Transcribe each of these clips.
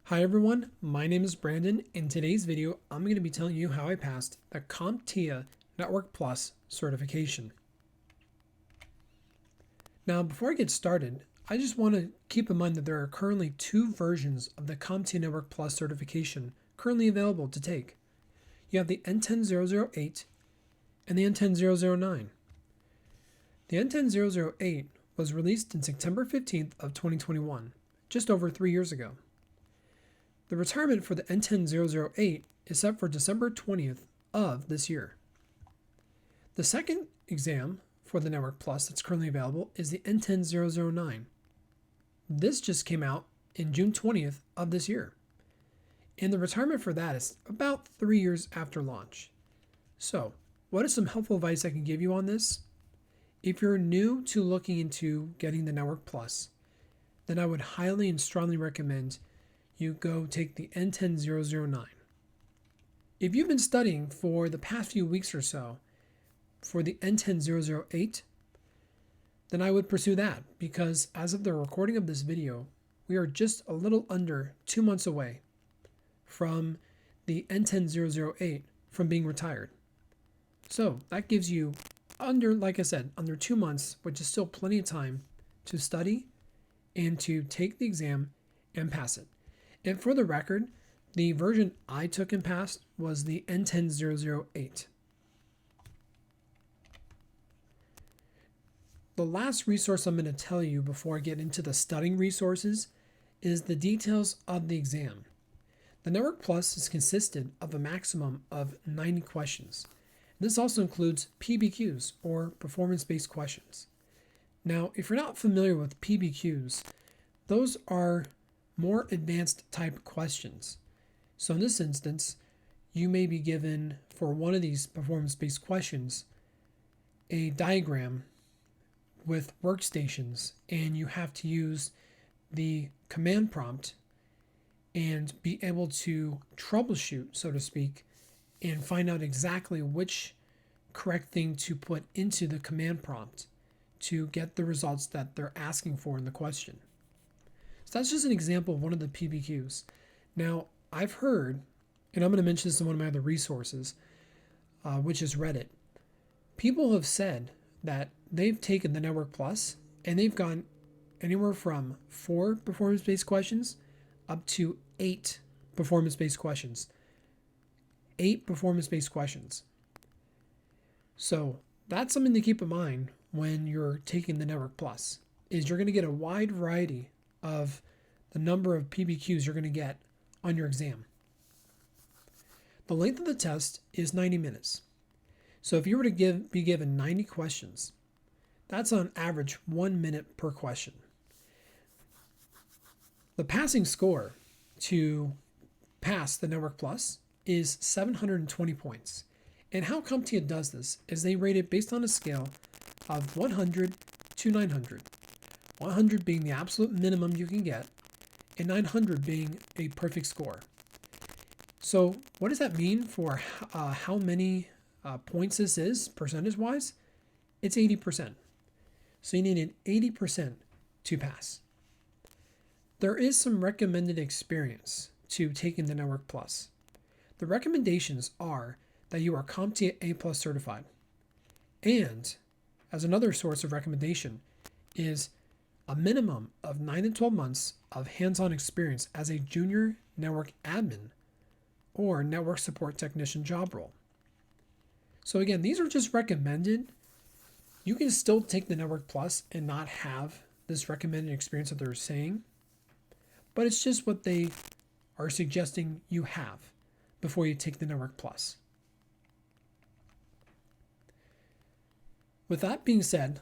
Hi everyone, my name is Brandon. In today's video, I'm going to be telling you how I passed the CompTIA Network Plus certification. Now, before I get started, I just want to keep in mind that there are currently two versions of the CompTIA Network Plus certification currently available to take. You have the N10008 and the N10009. The N10008 was released in September 15th of 2021, just over 3 years ago. The retirement for the N10008 is set for December 20th of this year. The second exam for the Network Plus that's currently available is the N10009. This just came out in June 20th of this year. And the retirement for that is about 3 years after launch. So, what is some helpful advice I can give you on this? If you're new to looking into getting the Network Plus, then I would highly and strongly recommend you go take the N10009. If you've been studying for the past few weeks or so for the N10008, then I would pursue that because as of the recording of this video, we are just a little under 2 months away from the N10008 from being retired. So that gives you like I said, under 2 months, which is still plenty of time to study and to take the exam and pass it. And for the record, the version I took and passed was the N10008. The last resource I'm going to tell you before I get into the studying resources is the details of the exam. The Network Plus is consisted of a maximum of 90 questions. This also includes PBQs, or performance-based questions. Now, if you're not familiar with PBQs, those are more advanced type questions. So in this instance, you may be given for one of these performance-based questions a diagram with workstations, and you have to use the command prompt and be able to troubleshoot, so to speak, and find out exactly which correct thing to put into the command prompt to get the results that they're asking for in the question. So that's just an example of one of the PBQs. Now, I've heard, and I'm going to mention this in one of my other resources, which is Reddit. People have said that they've taken the Network Plus and they've gone anywhere from 4 performance-based questions up to 8 performance-based questions. 8 performance-based questions. So that's something to keep in mind when you're taking the Network Plus, is you're going to get a wide variety of the number of PBQs you're going to get on your exam. The length of the test is 90 minutes. So if you were to be given 90 questions, that's on average 1 minute per question. The passing score to pass the Network Plus is 720 points. And how CompTIA does this is they rate it based on a scale of 100 to 900. 100 being the absolute minimum you can get, and 900 being a perfect score. So what does that mean for how many points this is percentage-wise? It's 80%. So you need an 80% to pass. There is some recommended experience to taking the Network Plus. The recommendations are that you are CompTIA A+ certified. And as another source of recommendation is a minimum of 9 to 12 months of hands-on experience as a junior network admin or network support technician job role. So again, these are just recommended. You can still take the Network Plus and not have this recommended experience that they're saying, but it's just what they are suggesting you have before you take the Network Plus. With that being said,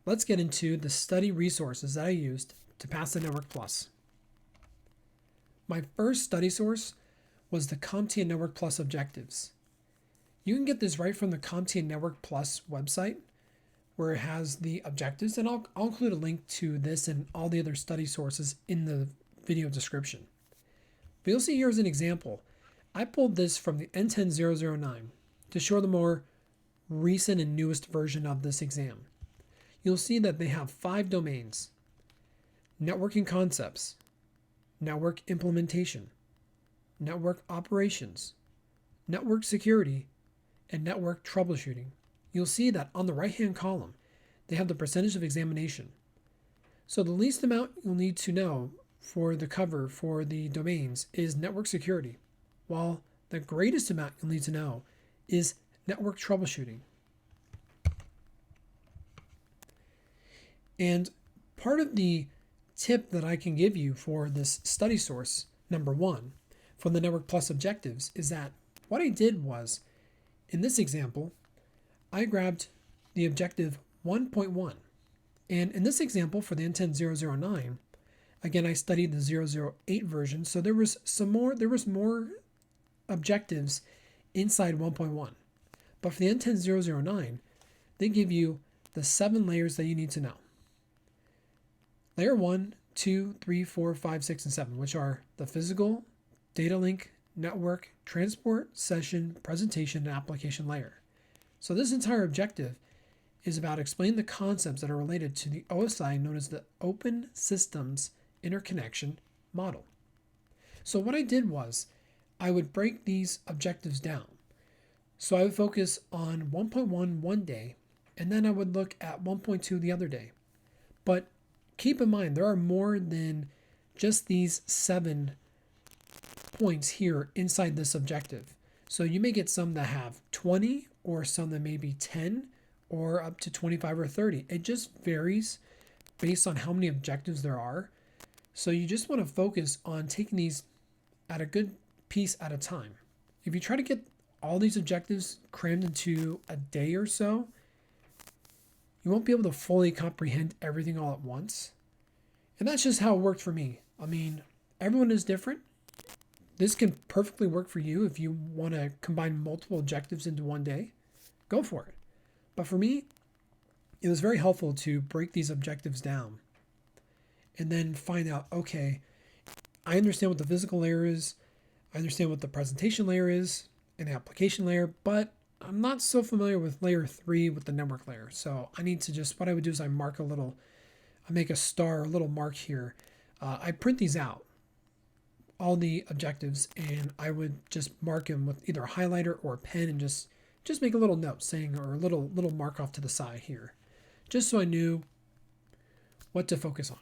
let's get into the study resources that I used to pass the Network Plus. My first study source was the CompTIA Network Plus objectives. You can get this right from the CompTIA Network Plus website, where it has the objectives, and I'll include a link to this and all the other study sources in the video description. But you'll see here as an example, I pulled this from the N10009 to show the more recent and newest version of this exam. You'll see that they have 5 domains: networking concepts, network implementation, network operations, network security, and network troubleshooting. You'll see that on the right-hand column, they have the percentage of examination. So the least amount you'll need to know for the cover for the domains is network security, while the greatest amount you'll need to know is network troubleshooting. And part of the tip that I can give you for this study source, number one, from the Network Plus objectives, is that what I did was, in this example, I grabbed the objective 1.1. And in this example for the N10009, again, I studied the 008 version, so there was more objectives inside 1.1. But for the N10009, they give you the 7 layers that you need to know. Layer 1, 2, 3, 4, 5, 6, and 7, which are the physical, data link, network, transport, session, presentation, and application layer. So this entire objective is about explaining the concepts that are related to the OSI known as the Open Systems Interconnection Model. So what I did was I would break these objectives down. So I would focus on 1.1 one day, and then I would look at 1.2 the other day. But keep in mind, there are more than just these 7 points here inside this objective. So you may get some that have 20 or some that may be 10 or up to 25 or 30. It just varies based on how many objectives there are. So you just want to focus on taking these at a good piece at a time. If you try to get all these objectives crammed into a day or so, you won't be able to fully comprehend everything all at once. And that's just how it worked for me. I mean, everyone is different. This can perfectly work for you if you want to combine multiple objectives into one day. Go for it. But for me, it was very helpful to break these objectives down and then find out, okay, I understand what the physical layer is, I understand what the presentation layer is and the application layer, but I'm not so familiar with layer 3 with the network layer. So I need to just, what I would do is I make a star, a little mark here. I print these out, all the objectives, and I would just mark them with either a highlighter or a pen and just make a little note saying, or a little mark off to the side here, just so I knew what to focus on.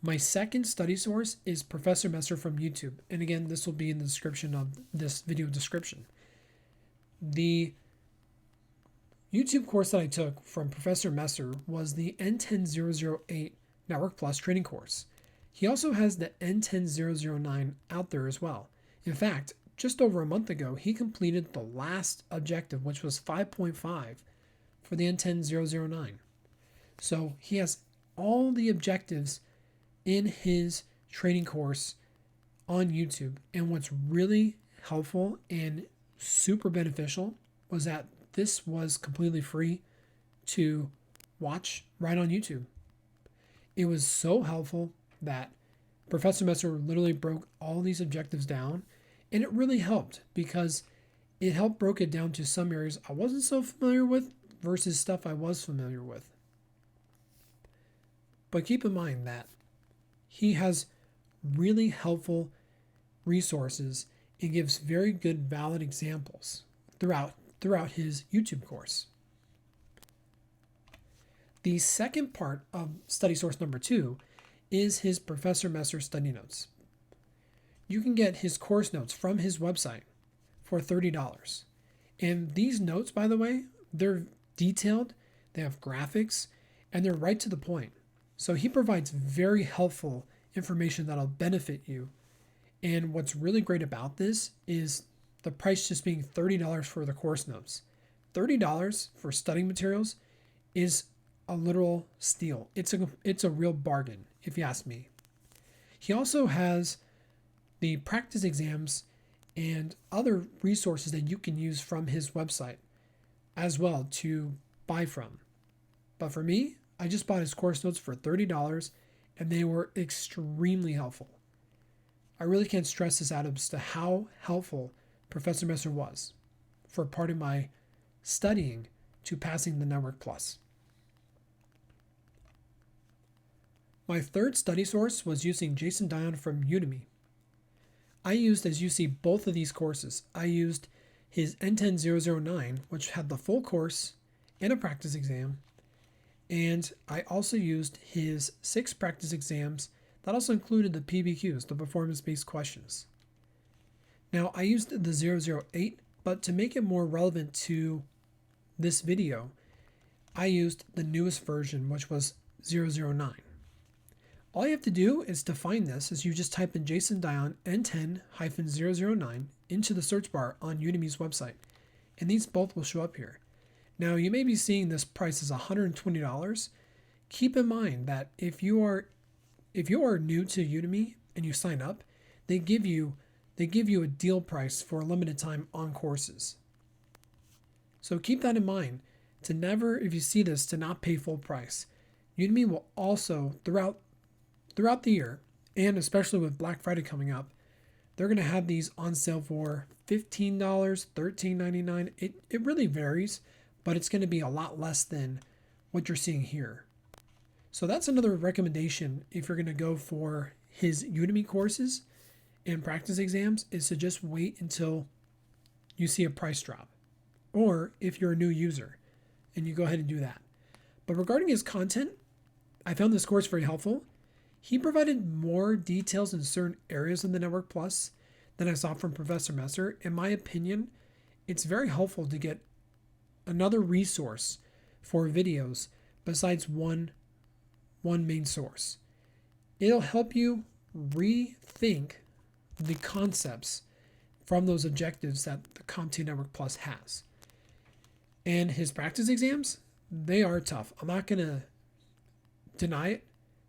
My second study source is Professor Messer from YouTube. And again, this will be in the description of this video description. The YouTube course that I took from Professor Messer was the N10008 Network Plus training course. He also has the N10009 out there as well. In fact, just over a month ago, he completed the last objective, which was 5.5 for the N10009. So he has all the objectives in his training course on YouTube. And what's really helpful and super beneficial was that this was completely free to watch right on YouTube. It was so helpful that Professor Messer literally broke all these objectives down, and it really helped because it helped broke it down to some areas I wasn't so familiar with versus stuff I was familiar with. But keep in mind that he has really helpful resources and gives very good valid examples throughout his YouTube course. The second part of study source number 2 is his Professor Messer study notes. You can get his course notes from his website for $30. And these notes, by the way, they're detailed, they have graphics, and they're right to the point. So he provides very helpful information that'll benefit you. And what's really great about this is the price just being $30 for the course notes. $30 for studying materials is a literal steal. It's a real bargain, if you ask me. He also has the practice exams and other resources that you can use from his website as well to buy from. But for me, I just bought his course notes for $30 and they were extremely helpful. I really can't stress this out as to how helpful Professor Messer was for part of my studying to passing the Network Plus. My third study source was using Jason Dion from Udemy. I used, as you see, both of these courses. I used his N10009, which had the full course and a practice exam. And I also used his 6 practice exams that also included the PBQs, the performance-based questions. Now, I used the 008, but to make it more relevant to this video, I used the newest version, which was 009. All you have to do is to find this is you just type in Jason Dion N10-009 into the search bar on Udemy's website, and these both will show up here. Now, you may be seeing this price is $120. Keep in mind that if you are new to Udemy and you sign up, they give you a deal price for a limited time on courses. So keep that in mind to never, if you see this, to not pay full price. Udemy will also, throughout the year, and especially with Black Friday coming up, they're going to have these on sale for $15, $13.99. It really varies, but it's going to be a lot less than what you're seeing here. So that's another recommendation if you're going to go for his Udemy courses and practice exams, is to just wait until you see a price drop. Or if you're a new user, and you go ahead and do that. But regarding his content, I found this course very helpful. He provided more details in certain areas of the Network Plus than I saw from Professor Messer. In my opinion, it's very helpful to get another resource for videos besides one main source. It'll help you rethink the concepts from those objectives that the CompTIA Network Plus has. And his practice exams, they are tough. I'm not going to deny it.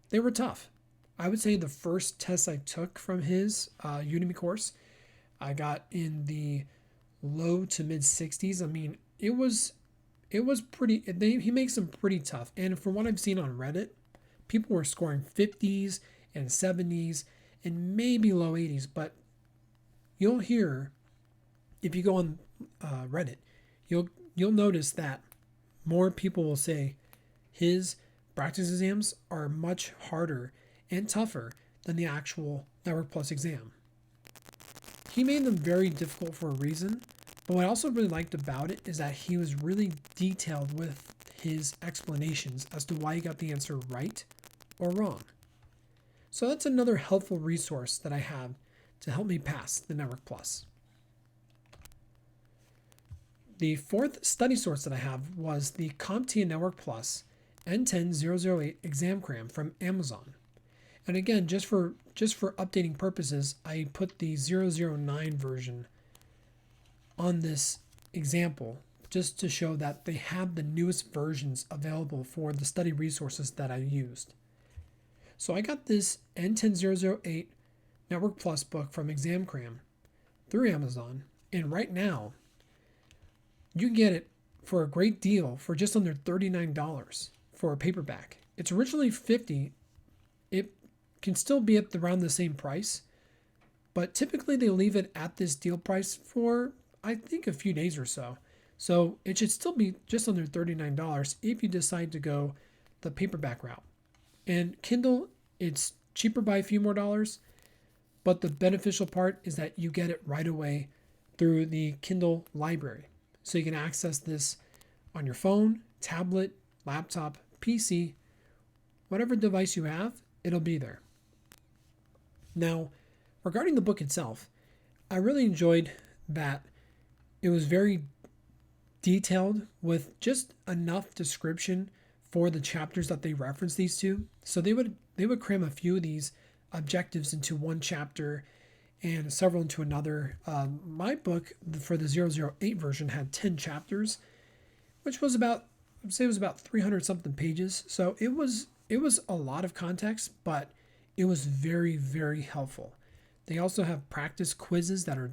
They were tough. I would say the first test I took from his Udemy course, I got in the low to mid 60s. I mean, it was pretty, he makes them pretty tough. And from what I've seen on Reddit, people were scoring 50s and 70s and maybe low 80s. But you'll hear, if you go on Reddit, you'll notice that more people will say his practice exams are much harder and tougher than the actual Network Plus exam. He made them very difficult for a reason, but what I also really liked about it is that he was really detailed with his explanations as to why he got the answer right or wrong. So that's another helpful resource that I have to help me pass the Network Plus. The fourth study source that I have was the CompTIA Network Plus N10008 ExamCram from Amazon. And again, just for updating purposes, I put the 009 version on this example just to show that they have the newest versions available for the study resources that I used. So I got this N10008 Network Plus book from ExamCram through Amazon, and right now you can get it for a great deal for just under $39 for a paperback. It's originally $50. It can still be at around the same price, but typically they leave it at this deal price for, I think, a few days or so. So it should still be just under $39 if you decide to go the paperback route. And Kindle, it's cheaper by a few more dollars, but the beneficial part is that you get it right away through the Kindle library. So you can access this on your phone, tablet, laptop, PC, whatever device you have, it'll be there. Now, regarding the book itself, I really enjoyed that it was very detailed with just enough description for the chapters that they reference these to. So they would cram a few of these objectives into one chapter and several into another. My book for the 008 version had 10 chapters, which was about, I'd say it was about 300 something pages. So it was a lot of context, but it was very, very helpful. They also have practice quizzes that are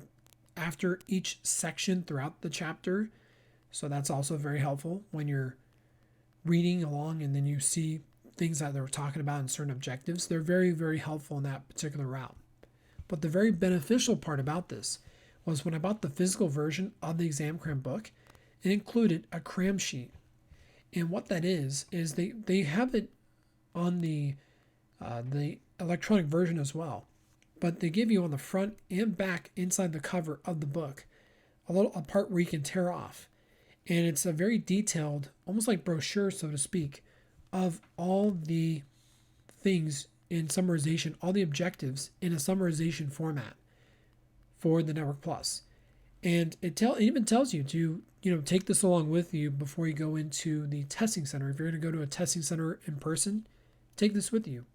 after each section throughout the chapter. So that's also very helpful when you're reading along and then you see things that they're talking about in certain objectives. They're very, very helpful in that particular route. But the very beneficial part about this was when I bought the physical version of the ExamCram book, it included a cram sheet. And what that is they have it on the the electronic version as well. But they give you on the front and back inside the cover of the book a part where you can tear off. And it's a very detailed, almost like brochure, so to speak, of all the things in summarization, all the objectives in a summarization format for the Network Plus. And it even tells you to take this along with you before you go into the testing center. If you're going to go to a testing center in person, take this with you.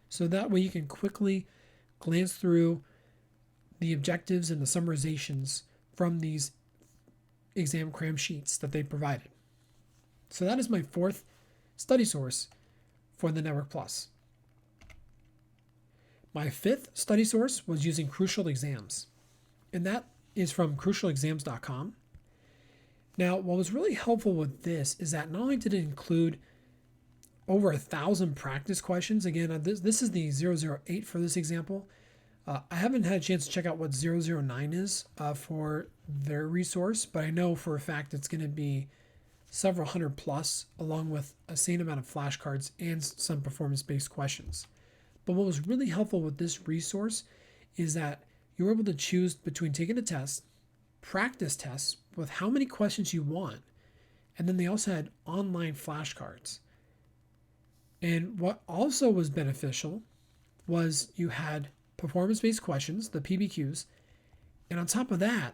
So that way you can quickly glance through the objectives and the summarizations from these ExamCram sheets that they provided. So that is my fourth study source for the Network Plus. My fifth study source was using Crucial Exams, and that is from crucialexams.com. Now, what was really helpful with this is that not only did it include over 1,000 practice questions. Again, this is the 008 for this example. I haven't had a chance to check out what 009 is for their resource, but I know for a fact it's going to be several hundred plus, along with a same amount of flashcards and some performance-based questions. But what was really helpful with this resource is that you were able to choose between taking a test, practice tests with how many questions you want, and then they also had online flashcards. And what also was beneficial was you had performance-based questions, the PBQs, and on top of that,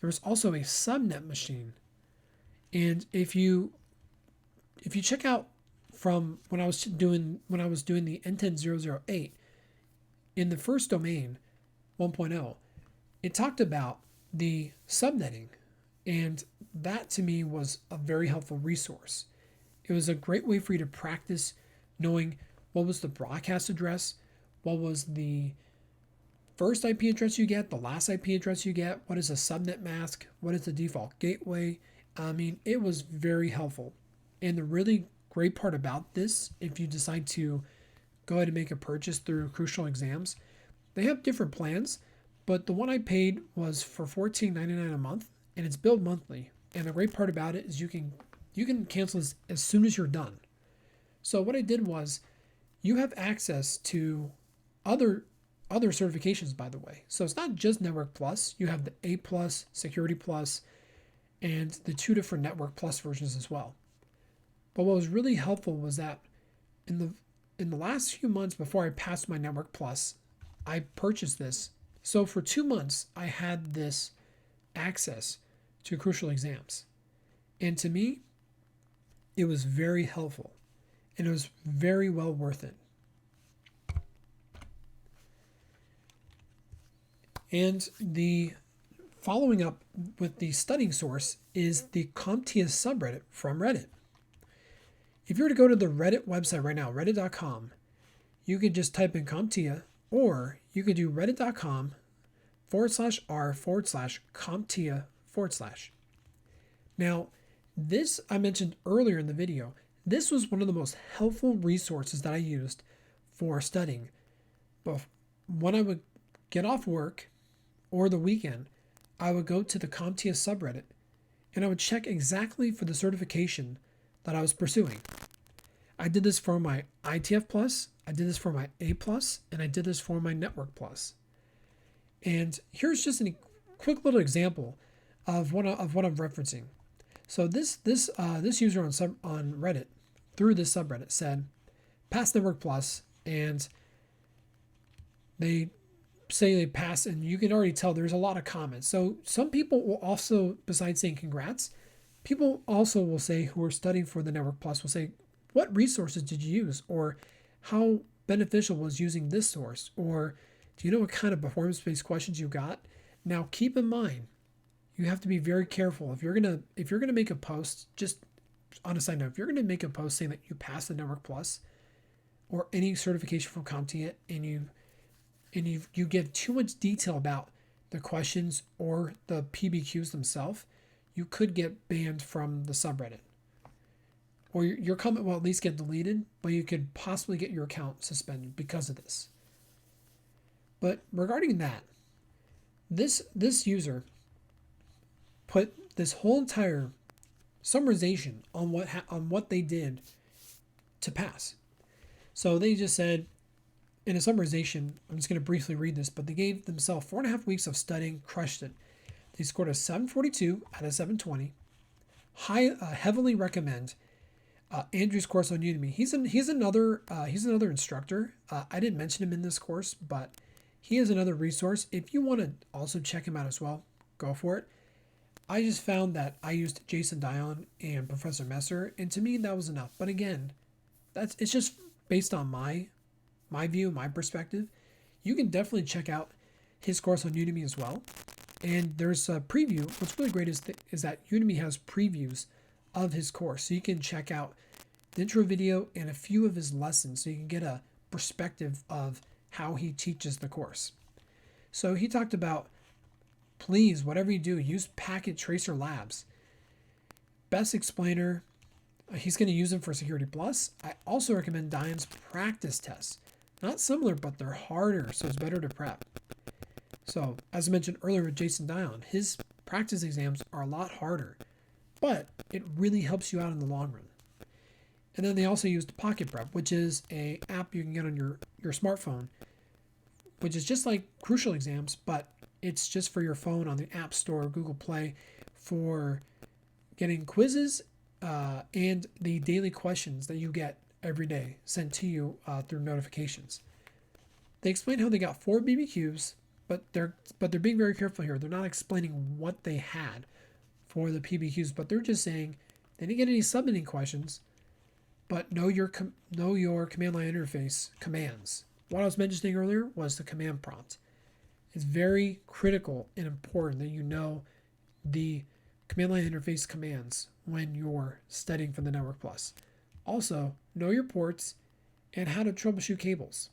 there was also a subnet machine. And if you check out from when I was doing the N10 008 in the first domain 1.0, it talked about the subnetting, and that to me was a very helpful resource. It was a great way for you to practice knowing what was the broadcast address, what was the first IP address you get, the last IP address you get, what is a subnet mask, what is the default gateway. I mean, it was very helpful. And the really great part about this, if you decide to go ahead and make a purchase through Crucial Exams, they have different plans, but the one I paid was for $14.99 a month, and it's billed monthly. And the great part about it is you can cancel this as soon as you're done. So what I did was, you have access to other certifications, by the way. So it's not just Network Plus. You have the A Plus, Security Plus, and the 2 different Network Plus versions as well. But what was really helpful was that in the last few months before I passed my Network Plus, I purchased this. So for 2 months, I had this access to Crucial Exams. And to me, it was very helpful. And it was very well worth it. And the following up with the studying source is the CompTIA subreddit from Reddit. If you were to go to the Reddit website right now, reddit.com, you could just type in CompTIA, or you could do reddit.com/r/CompTIA/. Now, this I mentioned earlier in the video. This was one of the most helpful resources that I used for studying. But when I would get off work or the weekend, I would go to the CompTIA subreddit and I would check exactly for the certification that I was pursuing. I did this for my ITF Plus, I did this for my A Plus, and I did this for my Network Plus. And here's just a quick little example of what I'm referencing. So this user on Reddit through this subreddit said, pass Network Plus, and they say they pass, and you can already tell there's a lot of comments. So some people will also, besides saying congrats, people also will say, who are studying for the Network Plus, will say, what resources did you use? Or how beneficial was using this source? Or do you know what kind of performance-based questions you got? Now keep in mind, you have to be very careful. If you're gonna make a post, just on a side note, if you're gonna make a post saying that you passed the Network Plus or any certification from CompTIA, and you give too much detail about the questions or the PBQs themselves, you could get banned from the subreddit. Or your comment will at least get deleted, but you could possibly get your account suspended because of this. But regarding that, this user put this whole entire summarization on what they did to pass. So they just said, in a summarization, I'm just going to briefly read this, but they gave themselves 4.5 weeks of studying, crushed it. They scored a 742 out of 720. Heavily recommend Andrew's course on Udemy. He's another instructor. I didn't mention him in this course, but he is another resource. If you want to also check him out as well, go for it. I just found that I used Jason Dion and Professor Messer, and to me that was enough. But again, it's just based on my view, my perspective. You can definitely check out his course on Udemy as well. And there's a preview. What's really great is that Udemy has previews of his course. So you can check out the intro video and a few of his lessons so you can get a perspective of how he teaches the course. So he talked about, please, whatever you do, use Packet Tracer Labs. Best explainer. He's going to use them for Security Plus. I also recommend Dion's practice tests. Not similar, but they're harder, so it's better to prep. So, as I mentioned earlier with Jason Dion, his practice exams are a lot harder, but it really helps you out in the long run. And then they also used Pocket Prep, which is an app you can get on your smartphone, which is just like Crucial Exams, but it's just for your phone on the App Store, Google Play, for getting quizzes and the daily questions that you get every day sent to you through notifications. They explain how they got 4 BBQs, but they're being very careful here. They're not explaining what they had for the PBQs, but they're just saying they didn't get any submitting questions, but know your command line interface commands. What I was mentioning earlier was the command prompt. It's very critical and important that you know the command line interface commands when you're studying for the Network Plus. Also, know your ports and how to troubleshoot cables.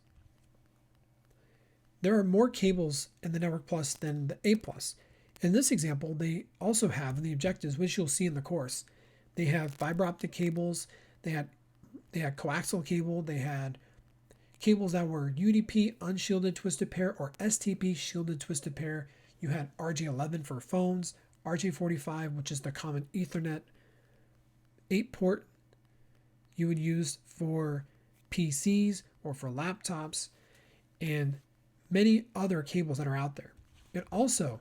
There are more cables in the Network Plus than the A Plus. In this example, they also have in the objectives, which you'll see in the course, they have fiber optic cables, they had coaxial cable, they had cables that were UDP unshielded twisted pair or STP shielded twisted pair. You had RJ11 for phones, RJ45, which is the common Ethernet 8-port you would use for PCs or for laptops, and many other cables that are out there. And also,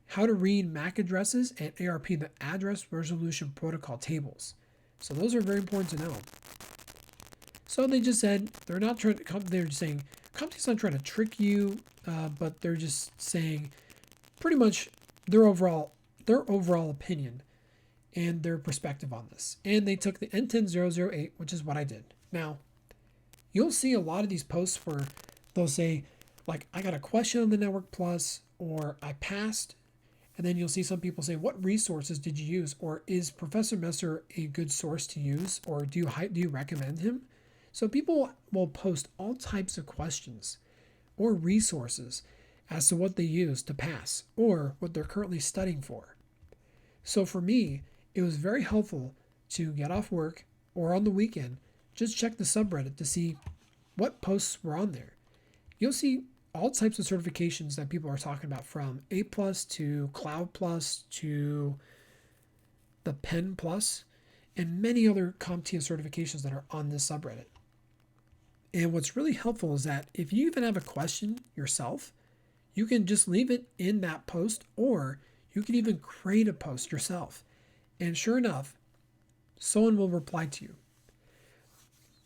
how to read MAC addresses and ARP, the address resolution protocol tables. So those are very important to know. So they just said they're just saying CompTIA's not trying to trick you, but they're just saying pretty much their overall opinion and their perspective on this. And they took the N10008, which is what I did. Now, you'll see a lot of these posts where they'll say, like, I got a question on the Network Plus, or I passed. And then you'll see some people say, what resources did you use? Or is Professor Messer a good source to use? Or do you recommend him? So people will post all types of questions or resources as to what they use to pass or what they're currently studying for. So for me, it was very helpful to get off work or on the weekend, just check the subreddit to see what posts were on there. You'll see all types of certifications that people are talking about, from A Plus to Cloud Plus to the Pen Plus, and many other CompTIA certifications that are on this subreddit. And what's really helpful is that if you even have a question yourself, you can just leave it in that post, or you can even create a post yourself. And sure enough, someone will reply to you.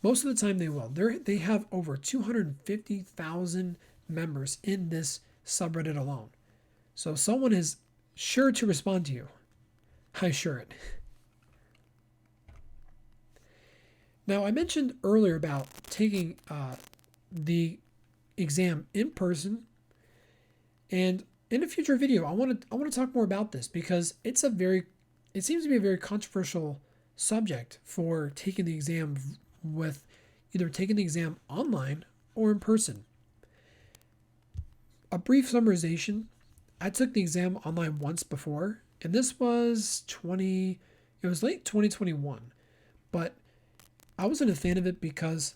Most of the time they will. They have over 250,000 members in this subreddit alone. So someone is sure to respond to you. I assure it. Now, I mentioned earlier about taking the exam in person, and in a future video, I want to talk more about this because it seems to be a very controversial subject for taking the exam, with either taking the exam online or in person. A brief summarization: I took the exam online once before, and this was late 2021, but I wasn't a fan of it because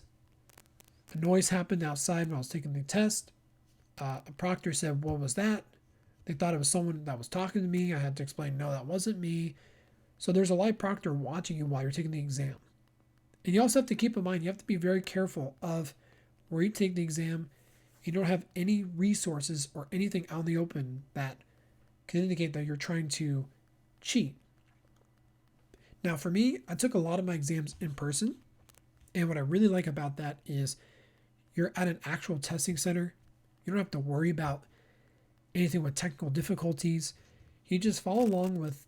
a noise happened outside when I was taking the test. A proctor said, "What was that?" They thought it was someone that was talking to me. I had to explain, no, that wasn't me. So there's a live proctor watching you while you're taking the exam. And you also have to keep in mind, you have to be very careful of where you take the exam, you don't have any resources or anything out in the open that can indicate that you're trying to cheat. Now, for me, I took a lot of my exams in person, and what I really like about that is you're at an actual testing center. You don't have to worry about anything with technical difficulties. You just follow along with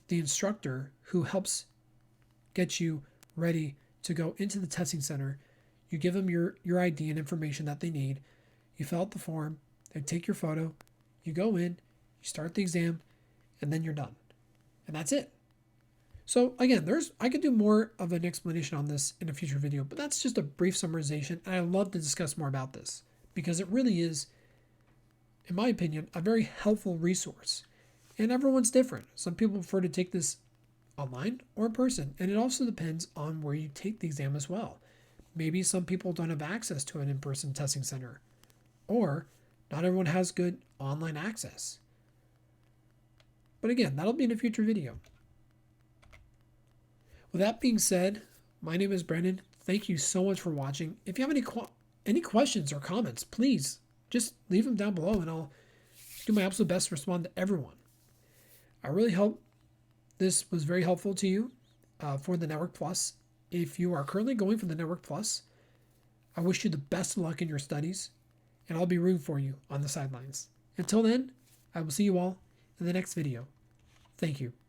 the instructor who helps get you ready to go into the testing center. You give them your ID and information that they need. You fill out the form. They take your photo. You go in. You start the exam, and then you're done. And that's it. So again, I could do more of an explanation on this in a future video, but that's just a brief summarization. And I'd love to discuss more about this because it really is, in my opinion, a very helpful resource. And everyone's different. Some people prefer to take this online or in person. And it also depends on where you take the exam as well. Maybe some people don't have access to an in-person testing center, or not everyone has good online access. But again, that'll be in a future video. With that being said, my name is Brendan. Thank you so much for watching. If you have any questions or comments, please just leave them down below and I'll do my absolute best to respond to everyone. I really hope this was very helpful to you for the Network Plus. If you are currently going for the Network Plus, I wish you the best of luck in your studies, and I'll be rooting for you on the sidelines. Until then, I will see you all in the next video. Thank you.